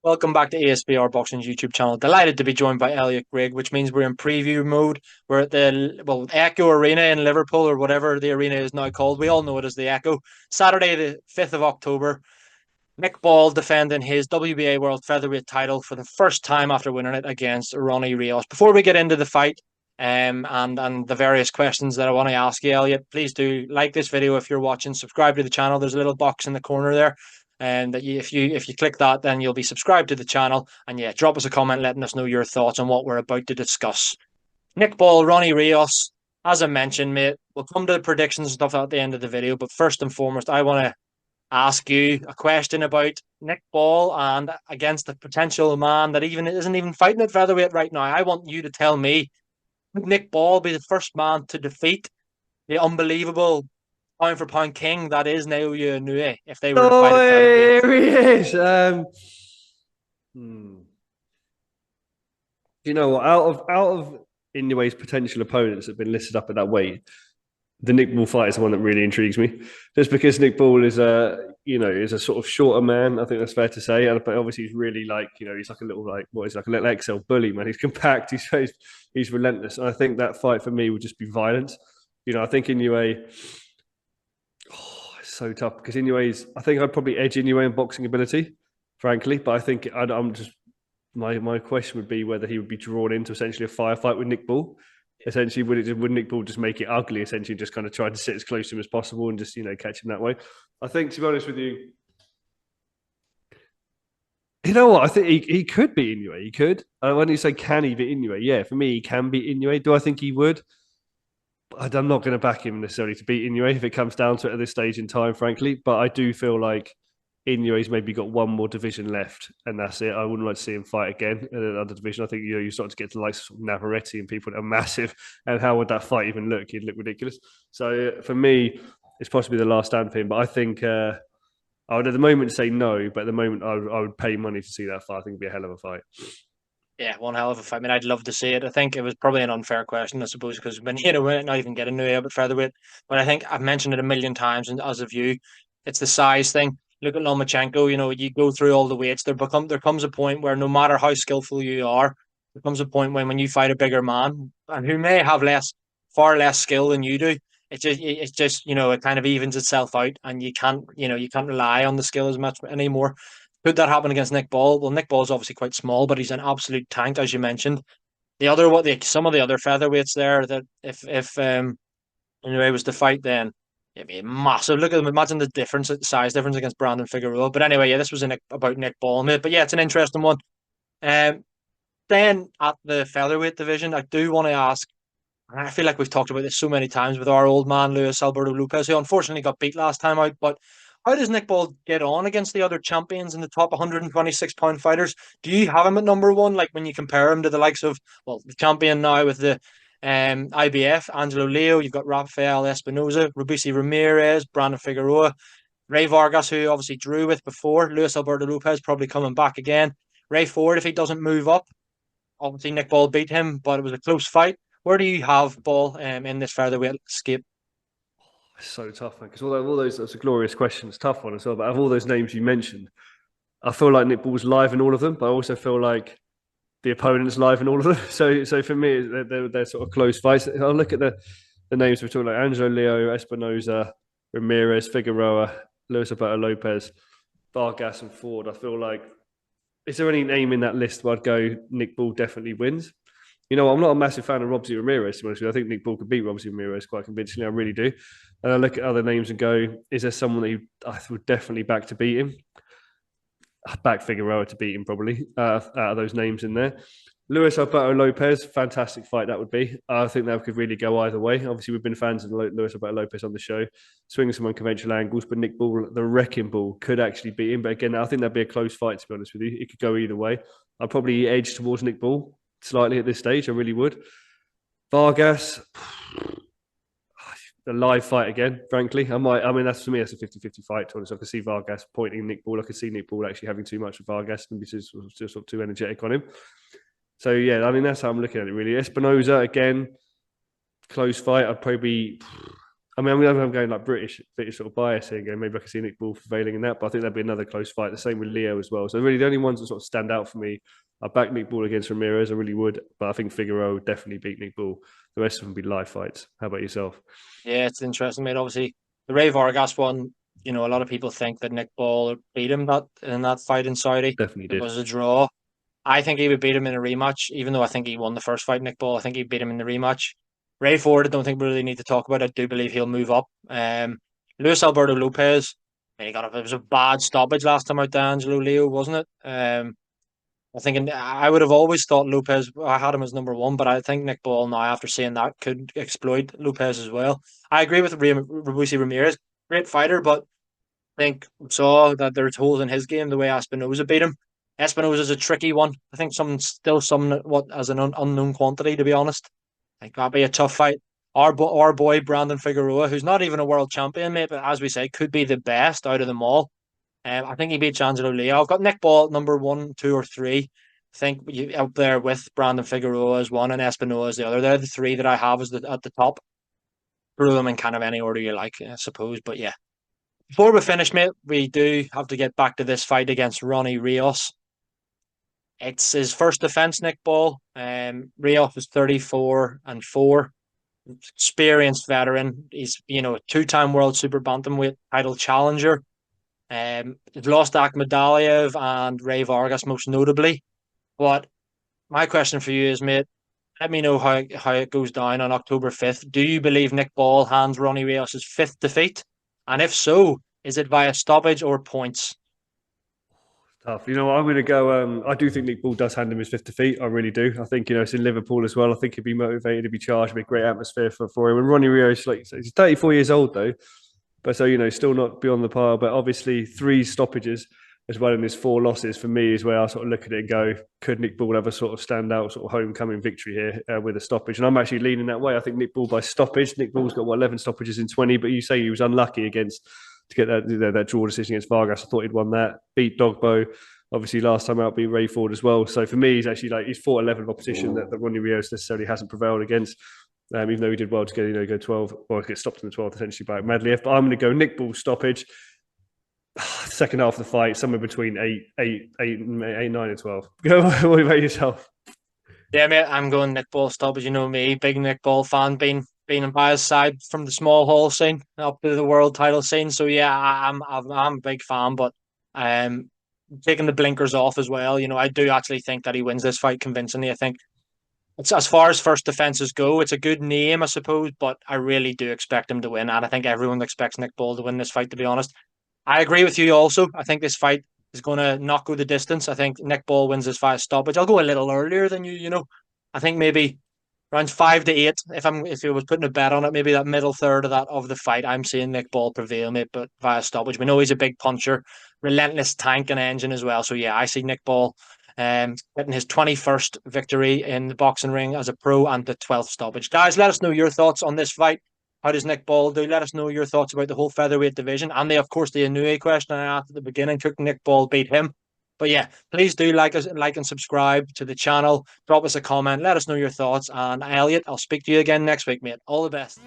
Welcome back to ESBR Boxing's YouTube channel. Delighted to be joined by Elliot Grigg, which means we're in preview mode. We're at the Echo Arena in Liverpool, or whatever the arena is now called. We all know it as the Echo. Saturday, the 5th of October. Nick Ball defending his WBA World Featherweight title for the first time after winning it against Ronny Rios. Before we get into the fight, and the various questions that I want to ask you, Elliot, please do like this video if you're watching. Subscribe to the channel. There's a little box in the corner there, and if you click that, then you'll be subscribed to the channel. And yeah, drop us a comment letting us know your thoughts on what we're about to discuss. Nick Ball, Ronny Rios. As I mentioned, mate, we'll come to the predictions and stuff at the end of the video. But first and foremost, I want to ask you a question about Nick Ball and against a potential man that isn't even fighting at featherweight right now. I want you to tell me, would Nick Ball be the first man to defeat the unbelievable pound for pound king that is NAOYA INOUE if they were to fight at featherweight? Here he is. You know what? Out of INOUE's potential opponents that have been listed up at that weight, the Nick Ball fight is the one that really intrigues me. Just because Nick Ball is a sort of shorter man, I think that's fair to say. But obviously he's really he's like a little like a little XL bully, man. He's compact. He's relentless. And I think that fight for me would just be violent. I think INOUE. So tough because I think I'd probably edge INOUE in boxing ability, frankly. But I think I'm just my question would be whether he would be drawn into essentially a firefight with Nick Ball. Essentially, would Nick Ball just make it ugly? Essentially, just kind of try to sit as close to him as possible and just catch him that way. I think, to be honest with you, you know what? I think he could beat INOUE. He could. When you say can he beat INOUE, yeah, for me he can beat INOUE. Do I think he would? I'm not going to back him necessarily to beat INOUE if it comes down to it at this stage in time, frankly. But I do feel like INOUE's maybe got one more division left, and that's it. I wouldn't like to see him fight again in another division. I think you start to get to like Navarrete and people that are massive, and how would that fight even look? He'd look ridiculous. So for me, it's possibly the last stand for him. But I think I would at the moment say no, but at the moment I would pay money to see that fight. I think it'd be a hell of a fight. Yeah, one hell of a fight. I mean, I'd love to see it. I think it was probably an unfair question, I suppose, because when we're not even getting to it at featherweight. But I think I've mentioned it a million times, and as of you, it's the size thing. Look at Lomachenko. You go through all the weights. There comes a point where no matter how skillful you are, there comes a point when you fight a bigger man and who may have far less skill than you do. It's just it kind of evens itself out, and you can't rely on the skill as much anymore. Could that happen against Nick Ball? Well, Nick Ball is obviously quite small, but he's an absolute tank, as you mentioned. Some of the other featherweights there that if anyway was to fight, then it'd be massive. Look at them. Imagine the size difference against Brandon Figueroa. But anyway, yeah, this was about Nick Ball, mate. But yeah, it's an interesting one. Um, then at the featherweight division, I do want to ask, and I feel like we've talked about this so many times with our old man Luis Alberto Lopez, who unfortunately got beat last time out, but how does Nick Ball get on against the other champions in the top 126-pound fighters? Do you have him at number one? Like when you compare him to the likes of, well, the champion now with the IBF, Angelo Leo, you've got Rafael Espinoza, Robusi Ramirez, Brandon Figueroa, Ray Vargas, who obviously drew with before, Luis Alberto Lopez probably coming back again. Ray Ford, if he doesn't move up, obviously Nick Ball beat him, but it was a close fight. Where do you have Ball in this featherweight escape? So tough, man. Because all those a glorious questions, tough one as well. But of all those names you mentioned, I feel like Nick Ball's live in all of them, but I also feel like the opponent's live in all of them. So for me, they're sort of close fights. I'll look at the names we're talking like Angelo Leo, Espinoza, Ramirez, Figueroa, Luis Alberto Lopez, Vargas, and Ford. I feel like, is there any name in that list where I'd go Nick Ball definitely wins? I'm not a massive fan of Robusi Ramirez, to be honest with you. I think Nick Ball could beat Robusi Ramirez quite convincingly. I really do. And I look at other names and go, is there someone that I would definitely back to beat him? I'd back Figueroa to beat him, probably, out of those names in there. Luis Alberto Lopez, fantastic fight that would be. I think that could really go either way. Obviously, we've been fans of Luis Alberto Lopez on the show, swinging some unconventional angles, but Nick Ball, the wrecking ball, could actually beat him. But again, I think that'd be a close fight, to be honest with you. It could go either way. I'd probably edge towards Nick Ball slightly at this stage. I really would. Vargas, a live fight again, frankly. That's for me, that's a 50-50 fight. To be honest, I could see Vargas pointing Nick Ball. I could see Nick Ball actually having too much of Vargas and be just sort of too energetic on him. So, yeah, that's how I'm looking at it, really. Espinoza, again, close fight. I'd probably I'm going like British sort of bias here, and maybe I can see Nick Ball prevailing in that, but I think that'd be another close fight. The same with Leo as well. So really, the only ones that sort of stand out for me, I back Nick Ball against Ramirez. I really would, but I think Figueroa would definitely beat Nick Ball. The rest of them would be live fights. How about yourself? Yeah, it's interesting, mate. Obviously, the Ray Vargas one, a lot of people think that Nick Ball beat him in that fight in Saudi. Definitely It did. was a draw. I think he would beat him in a rematch, even though I think he won the first fight, Nick Ball. I think he beat him in the rematch. Ray Ford, I don't think we really need to talk about. I do believe he'll move up. Luis Alberto Lopez, it was a bad stoppage last time out, D'Angelo Leo, wasn't it? I would have always thought Lopez. I had him as number one, but I think Nick Ball now, after seeing that, could exploit Lopez as well. I agree with Rabusi Ramirez, great fighter, but I think saw that there's holes in his game the way Espinoza beat him. Espinoza's a tricky one. I think some what as an unknown quantity, to be honest. I think that'd be a tough fight. Our boy Brandon Figueroa, who's not even a world champion, mate, but as we say, could be the best out of them all. I think he beat Angelo Leo. I've got Nick Ball at number one, two, or three. I think you up there with Brandon Figueroa as one and Espinoza as the other. They're the three that I have at the top. Throw them in kind of any order you like, I suppose. But yeah, before we finish, mate, we do have to get back to this fight against Ronny Rios. It's his first defense, Nick Ball. Rios is 34-4, experienced veteran. He's a two-time world super bantamweight title challenger. He's lost to Akhmadaliev and Ray Vargas most notably. But my question for you is, mate, let me know how it goes down on October 5th. Do you believe Nick Ball hands Ronny Rios' fifth defeat? And if so, is it via stoppage or points? Tough. I'm going to go. I do think Nick Ball does hand him his fifth defeat. I really do. I think it's in Liverpool as well. I think he'd be motivated, he'd be charged, it'd be a great atmosphere for him. And Ronnie Rios, like he's 34 years old though, but so still not beyond the pile. But obviously, 3 stoppages as well in his 4 losses for me is where I sort of look at it and go, could Nick Ball have a sort of standout sort of homecoming victory here with a stoppage? And I'm actually leaning that way. I think Nick Ball by stoppage. Nick Ball's got 11 stoppages in 20, but you say he was unlucky to get that draw decision against Vargas. I thought he'd won that. Beat Dogbo. Obviously, last time out beat Ray Ford as well. So for me, he's actually he's fought a level of opposition that Ronny Rios necessarily hasn't prevailed against. Even though he did well to go 12 or get stopped in the 12th essentially by Madliev. But I'm going to go Nick Ball stoppage. Second half of the fight, somewhere between 8, 9, and 12. What about yourself? Yeah, mate, I'm going Nick Ball stoppage. You know me, big Nick Ball fan, being by his side from the small hall scene up to the world title scene. So yeah, I'm a big fan, but taking the blinkers off as well. I do actually think that he wins this fight convincingly. I think it's as far as first defenses go, it's a good name, I suppose, but I really do expect him to win, and I think everyone expects Nick Ball to win this fight. To be honest, I agree with you. Also, I think this fight is going to not go the distance. I think Nick Ball wins this fight stoppage. I'll go a little earlier than you. I think maybe around 5 to 8. If you was putting a bet on it, maybe that middle third of the fight, I'm seeing Nick Ball prevail, mate, but via stoppage. We know he's a big puncher, relentless tank and engine as well. So yeah, I see Nick Ball getting his 21st victory in the boxing ring as a pro and the 12th stoppage. Guys, let us know your thoughts on this fight. How does Nick Ball do? Let us know your thoughts about the whole featherweight division. And of course, the INOUE question I asked at the beginning, could Nick Ball beat him? But yeah, please do like and subscribe to the channel. Drop us a comment. Let us know your thoughts. And Elliot, I'll speak to you again next week, mate. All the best.